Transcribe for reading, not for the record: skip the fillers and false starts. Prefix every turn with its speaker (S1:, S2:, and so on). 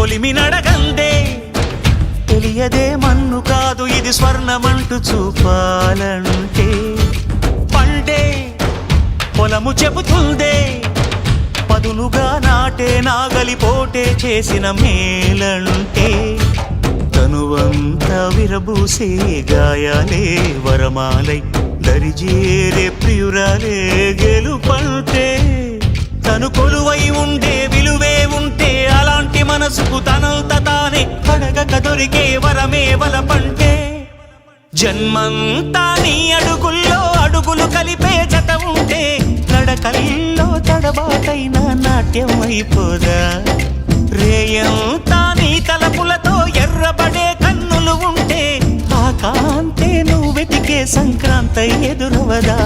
S1: కొలిమి నడగందే తెలియదే మన్ను కాదు ఇది స్వర్ణమంటూ చూపాలంటే పండే పొలము చెబుతుందే పదునుగా నాటే నాగలిపోటే చేసిన మేలంటే తనువంతా విరబూసే గాయాలే వరమాలై దరిజేరే ప్రియురాలే గెలుపంటే తను కొలువై ఉండే విలువే ఉంటే అలాంటి మనసుకు తనంత తానే అడగక దొరికే వరమే వలపంటే జన్మంతా నీ అడుగుల్లో అడుగులు కలిపే జత ఉంటే నడకల్లో తడబాటైన నాట్యం అయిపోదా రేయంతా నీ తలపులతో ఎర్రబడే కన్నులు ఉంటే ఆ కాంతే నువ్వు వెతికే సంక్రాంతి ఎదురవదా